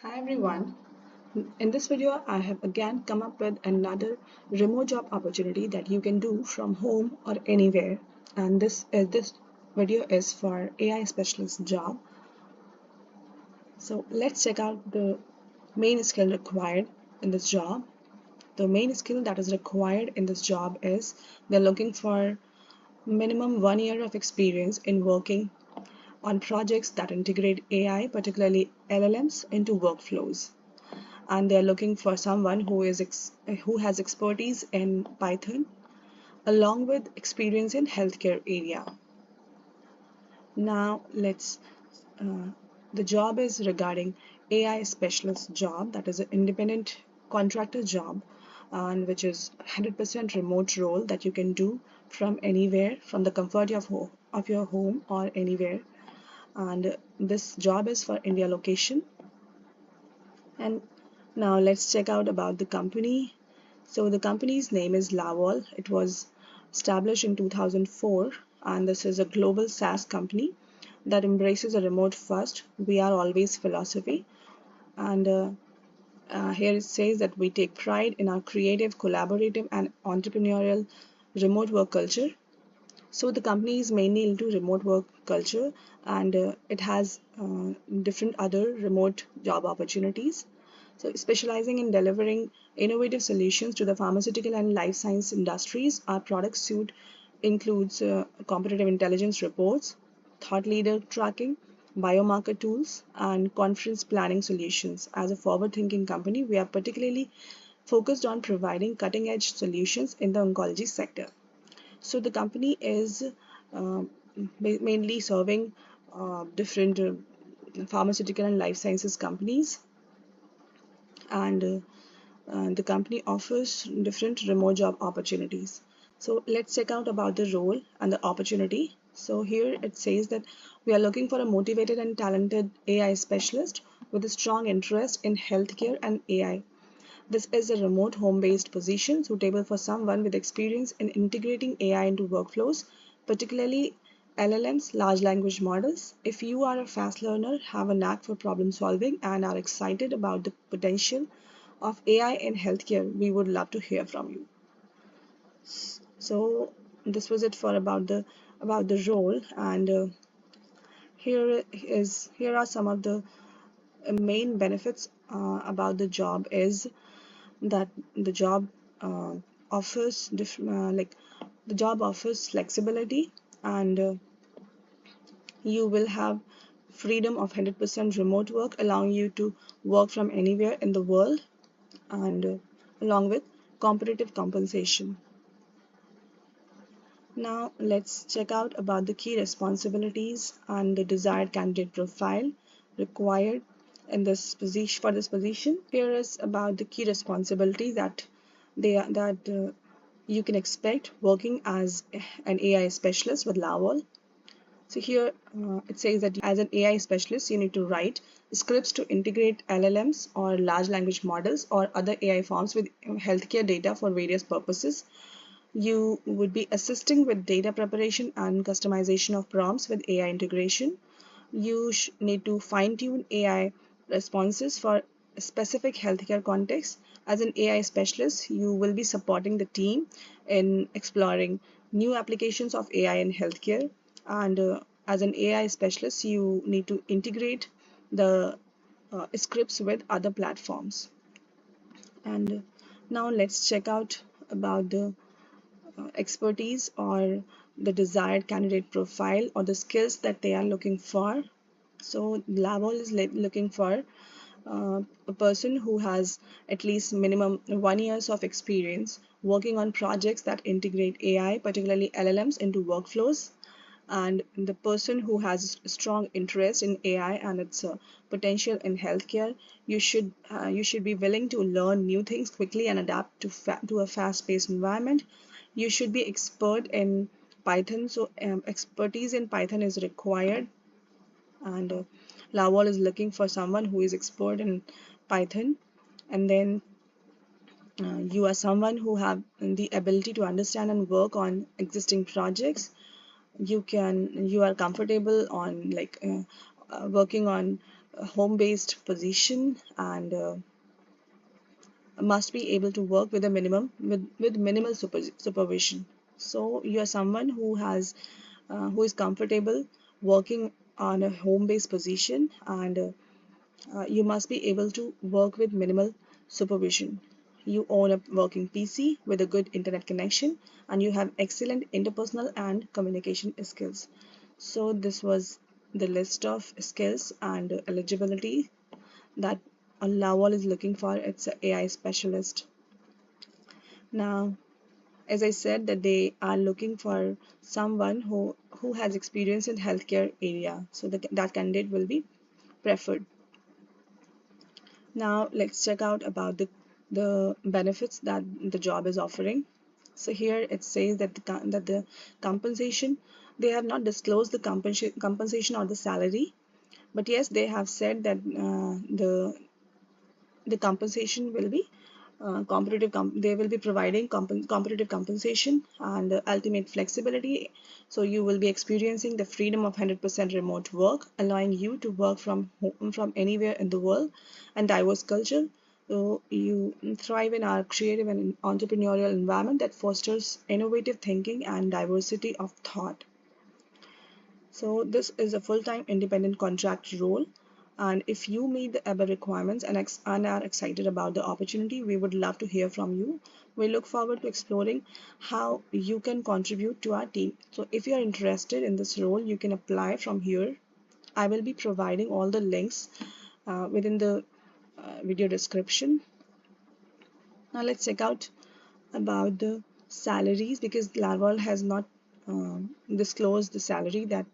Hi everyone. In this video, I have again come up with another remote job opportunity that you can do from home or anywhere. And this video is for AI specialist job. So let's check out the main skill required in this job. The main skill that is required in this job is they're looking for minimum 1 year of experience in working on projects that integrate AI, particularly LLMs, into workflows. And they're looking for someone who has expertise in Python along with experience in healthcare area. Now uh, the job is regarding AI specialist job, that is an independent contractor job, and which is 100% remote role that you can do from anywhere, from the comfort of your home or anywhere. And this job is for India location. And now let's check out about the company. So the company's name is Larvol. It was established in 2004, and this is a global SaaS company that embraces a remote first, we are always philosophy. And here it says that we take pride in our creative, collaborative, and entrepreneurial remote work culture. So the company is mainly into remote work culture, and it has different other remote job opportunities. So specializing in delivering innovative solutions to the pharmaceutical and life science industries, our product suite includes competitive intelligence reports, thought leader tracking, biomarker tools, and conference planning solutions. As a forward-thinking company, we are particularly focused on providing cutting-edge solutions in the oncology sector. So the company is uh, mainly serving different pharmaceutical and life sciences companies, and the company offers different remote job opportunities. So let's check out about the role and the opportunity. So here it says that we are looking for a motivated and talented AI specialist with a strong interest in healthcare and AI. This is a remote home-based position suitable for someone with experience in integrating AI into workflows, particularly LLMs, large language models. If you are a fast learner, have a knack for problem solving, and are excited about the potential of AI in healthcare, we would love to hear from you. So this was it for about the role, and here are some of the main benefits about the job is that the job uh, offers the job offers flexibility, and you will have freedom of 100% remote work, allowing you to work from anywhere in the world, and along with competitive compensation. Now let's check out about the key responsibilities and the desired candidate profile required in this position for this position. Here is about the key responsibilities that you can expect working as an AI specialist with Larvol. So here it says that as an AI specialist, you need to write scripts to integrate LLMs or large language models or other AI forms with healthcare data for various purposes. You would be assisting with data preparation and customization of prompts with AI integration. You need to fine-tune AI responses for a specific healthcare context. As an AI specialist, you will be supporting the team in exploring new applications of AI in healthcare. And as an AI specialist, you need to integrate the scripts with other platforms. And now let's check out about the expertise or the desired candidate profile or the skills that they are looking for. So Larvol is looking for a person who has at least minimum 1 years of experience working on projects that integrate AI, particularly LLMs, into workflows, and the person who has strong interest in AI and its potential in healthcare. You should be willing to learn new things quickly and adapt to a fast-paced environment. You should be expert in Python, so expertise in Python is required, and Larvol is looking for someone who is expert in Python, and then you are someone who have the ability to understand and work on existing projects. You are comfortable on working on a home-based position, and must be able to work with a minimum with minimal supervision. So you are someone who is comfortable working on a home-based position, and you must be able to work with minimal supervision. You own a working PC with a good internet connection, and you have excellent interpersonal and communication skills. So this was the list of skills and eligibility that a Larvol is looking for. It's an AI specialist. Now, as I said, that they are looking for someone who has experience in healthcare area, so that candidate will be preferred. Now let's check out about the benefits that the job is offering. So here it says that the compensation, they have not disclosed the compensation or the salary, but yes, they have said that the compensation will be they will be providing competitive compensation and ultimate flexibility. So you will be experiencing the freedom of 100% remote work, allowing you to work from home, from anywhere in the world, and diverse culture. So you thrive in our creative and entrepreneurial environment that fosters innovative thinking and diversity of thought. So this is a full-time independent contract role. And if you meet the above requirements and are excited about the opportunity, we would love to hear from you. We look forward to exploring how you can contribute to our team. So if you are interested in this role, you can apply from here. I will be providing all the links within the video description. Now let's check out about the salaries, because Larval has not disclosed the salary that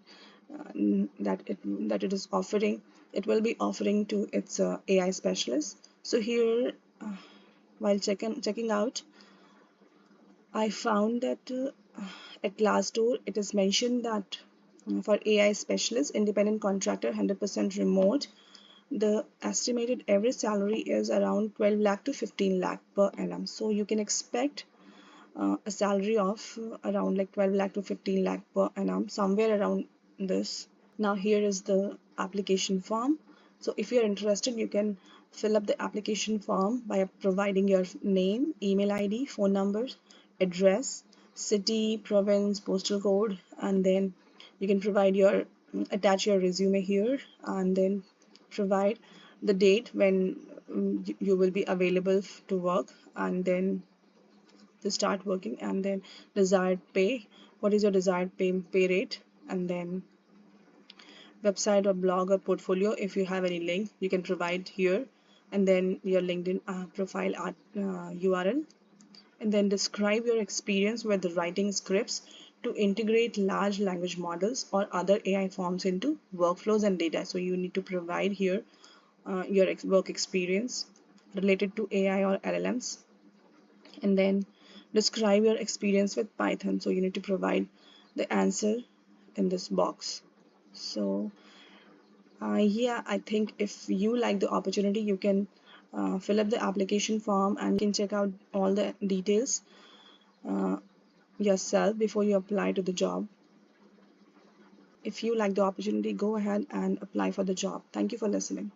it is offering. It will be offering to its AI specialist. So here, while checking out, I found that at Glassdoor it is mentioned that for AI specialist, independent contractor, 100% remote, the estimated average salary is around 12 lakh to 15 lakh per annum. So you can expect a salary of around like 12 lakh to 15 lakh per annum, somewhere around this. Now here is the application form. So if you're interested, you can fill up the application form by providing your name, email ID, phone number, address, city, province, postal code, and then you can attach your resume here, and then provide the date when you will be available to work, and then to start working, and then desired pay. What is your desired pay rate? And then website or blog or portfolio, if you have any link you can provide here, and then your LinkedIn profile URL, and then describe your experience with the writing scripts to integrate large language models or other AI forms into workflows and data. So you need to provide here your work experience related to AI or LLMs, and then describe your experience with Python. So you need to provide the answer in this box. So yeah, I think if you like the opportunity, you can fill up the application form and can check out all the details uh, yourself before you apply to the job. If you like the opportunity, go ahead and apply for the job. Thank you for listening.